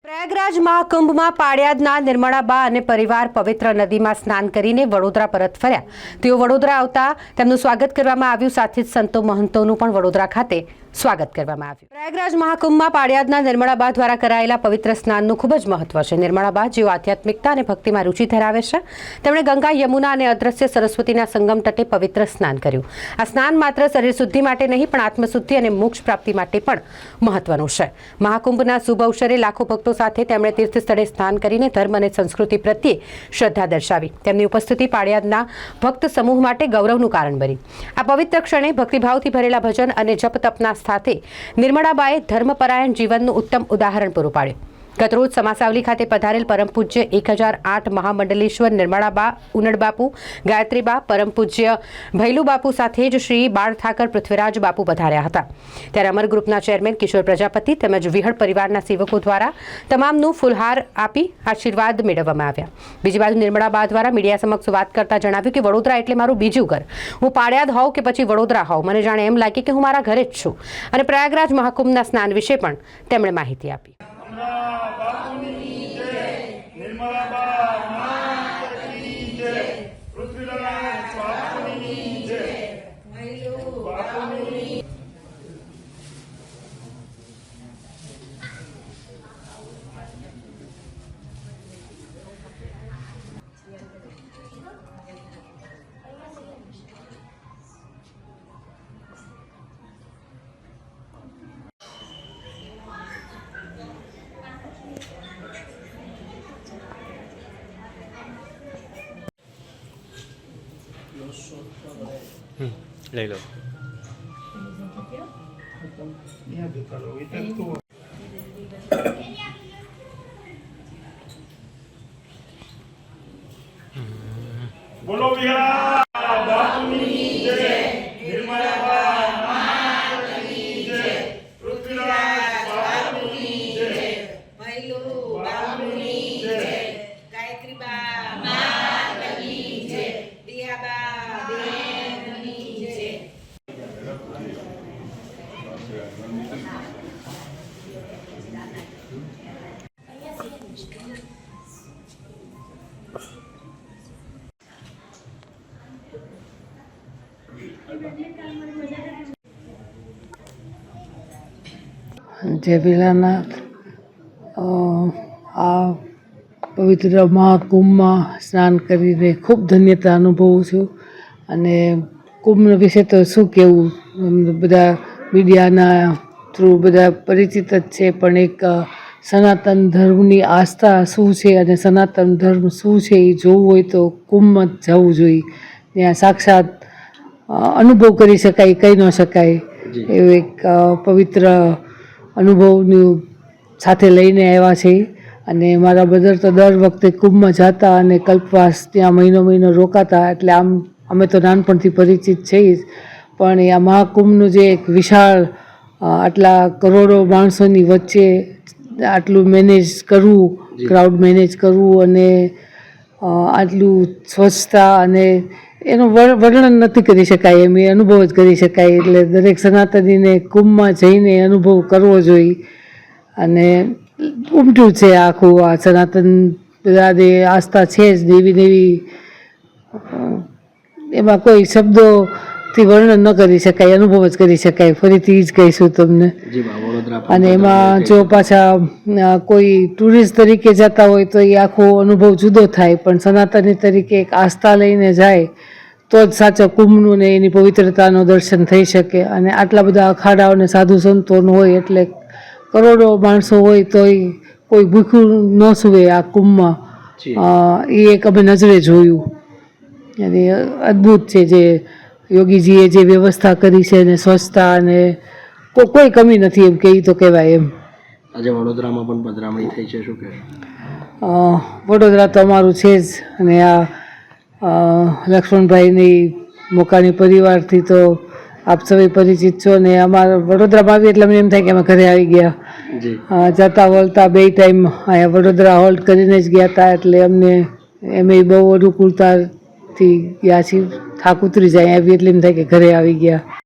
પ્રયાગરાજ મહાકુંભમાં પાળિયાદના નિર્મળાબા અને પરિવાર પવિત્ર નદીમાં સ્નાન કરીને વડોદરા પરત ફર્યા। તેઓ વડોદરા આવતા તેમનું સ્વાગત કરવામાં આવ્યું, સાથે જ સંતો મહંતોનું પણ વડોદરા ખાતે સ્વાગત કરવામાં આવ્યું। પ્રયાગરાજ મહાકુંભમાં પાળિયાદના નિર્મળાબા દ્વારા કરાયેલા પવિત્ર સ્નાનનું ખૂબ જ મહત્વ છે। નિર્મળાબા જેઓ આધ્યાત્મિકતા અને ભક્તિમાં રુચિ ધરાવે છે, તેમણે ગંગા, યમુના અને અદ્રશ્ય સરસ્વતીના સંગમ તટે પવિત્ર સ્નાન કર્યું। આ સ્નાન માત્ર શરીર શુદ્ધિ માટે નહીં, પણ આત્મશુદ્ધિ અને મોક્ષ પ્રાપ્તિ માટે પણ મહત્વનું છે। મહાકુંભના શુભ અવસરે લાખો ભક્તો સાથે તેમણે તીર્થ સ્થળે સ્નાન કરીને ધર્મ અને સંસ્કૃતિ પ્રત્યે શ્રદ્ધા દર્શાવી। તેમની ઉપસ્થિતિ પાળિયાદના ભક્ત સમૂહ માટે ગૌરવનું કારણ બની। આ પવિત્ર ક્ષણે ભક્તિભાવથી ભરેલા ભજન અને જપ તપના સાથે નિર્મળાબાએ ધર્મપરાયણ જીવનનું ઉત્તમ ઉદાહરણ પૂરું પાડ્યું। ગતરોજ સમાસાવલી ખાતે પધારેલ પરમ પૂજ્ય 1008 મહામંડલેશ્વર નિર્મળાબા, ઉનડબાપુ, ગાયત્રીબા, પરમ પૂજ્ય ભૈલુબાપુ સાથે જ શ્રી બાળ ઠાકર પૃથ્વીરાજ બાપુ પધાર્યા હતા। ત્યારે અમર ગ્રુપના ચેરમેન કિશોર પ્રજાપતિ તેમજ વિહળ પરિવારના સેવકો દ્વારા તમામનું ફૂલહાર આપી આશીર્વાદ મેળવવામાં આવ્યા। બીજી બાજુ નિર્મળાબા દ્વારા મીડિયા સમક્ષ વાત કરતા જણાવ્યું કે વડોદરા એટલે મારું બીજું ઘર। હું પાળિયાદ હોઉં કે પછી વડોદરા હોઉં, મને જાણે એમ લાગે કે હું મારા ઘરે જ છું। અને પ્રયાગરાજ મહાકુંભના સ્નાન વિશે પણ તેમણે માહિતી આપી। લઈ લો। બોલો વિહા બાપુની જય, નિર્મળાબા માતની જય, પૃથ્વીરાજ બાપુની જય, ભૈલુ બાપુની જય, ગાયત્રીબા માતની જય, દિયાબા બેનની જય। જય ભીલાનાથ। આ પવિત્ર મહાકુંભમાં સ્નાન કરીને ખૂબ ધન્યતા અનુભવું છું। અને કુંભ વિશે તો શું કહેવું, બધા મીડિયાના થ્રુ બધા પરિચિત જ છે, પણ એક સનાતન ધર્મની આસ્થા શું છે અને સનાતન ધર્મ શું છે એ જોવું હોય તો કુંભમાં જ જવું જોઈએ। ત્યાં સાક્ષાત અનુભવ કરી શકાય, કહી ન શકાય એવું એક પવિત્ર અનુભવની સાથે લઈને આવ્યા છે। અને મારા બ્રધર તો દર વખતે કુંભમાં જતા અને કલ્પવાસ ત્યાં મહિનો રોકાતા, એટલે આમ અમે તો નાનપણથી પરિચિત છીએ જ। પણ આ મહાકુંભનું જે એક વિશાળ આટલા કરોડો માણસોની વચ્ચે આટલું મેનેજ કરવું, ક્રાઉડ મેનેજ કરવું, અને આટલું સ્વચ્છતા, અને એનું વર્ણન નથી કરી શકાય એમ, એ અનુભવ જ કરી શકાય। એટલે દરેક સનાતનીને કુંભમાં જઈને અનુભવ કરવો જોઈએ। અને ઉમટ્યું છે આખું આ સનાતન બધાની આસ્થા છે જ, દેવી એમાં કોઈ શબ્દોથી વર્ણન ન કરી શકાય, અનુભવ જ કરી શકાય। ફરીથી જ કહીશું તમને। અને એમાં જો પાછા કોઈ ટુરિસ્ટ તરીકે જતા હોય તો એ આખો અનુભવ જુદો થાય, પણ સનાતની તરીકે એક આસ્થા લઈને જાય તો જ સાચો કુંભનું ને એની પવિત્રતાનું દર્શન થઈ શકે। અને આટલા બધા અખાડાઓ અને સાધુ સંતોનું હોય, એટલે કરોડો માણસો હોય તોય કોઈ ભૂખ્યું ન સૂવે આ કુંભમાં, એ એક અમે નજરે જોયું। અને અદ્ભુત છે જે યોગીજીએ જે વ્યવસ્થા કરી છે, અને સ્વચ્છતા, અને કોઈ કમી નથી એમ કહી તો કહેવાય એમ। આજે વડોદરામાં પણ પધરામણી થઈ છે, શું કહેશો? વડોદરા તો અમારું છે જ, અને આ લક્ષ્મણભાઈની મોકાણી પરિવારથી તો આપ સૌ પરિચિત છો। ને અમારા વડોદરામાં આવી એટલે અમને એમ થાય કે અમે ઘરે આવી ગયા। જતા વળતા બે ટાઈમ અહીંયા વડોદરા હોલ્ટ કરીને જ ગયા હતા, એટલે અમને એમ બહુ અનુકૂળતાથી ગયા છીએ। થાક ઉતરી જાય આવી એટલે એમ થાય કે ઘરે આવી ગયા।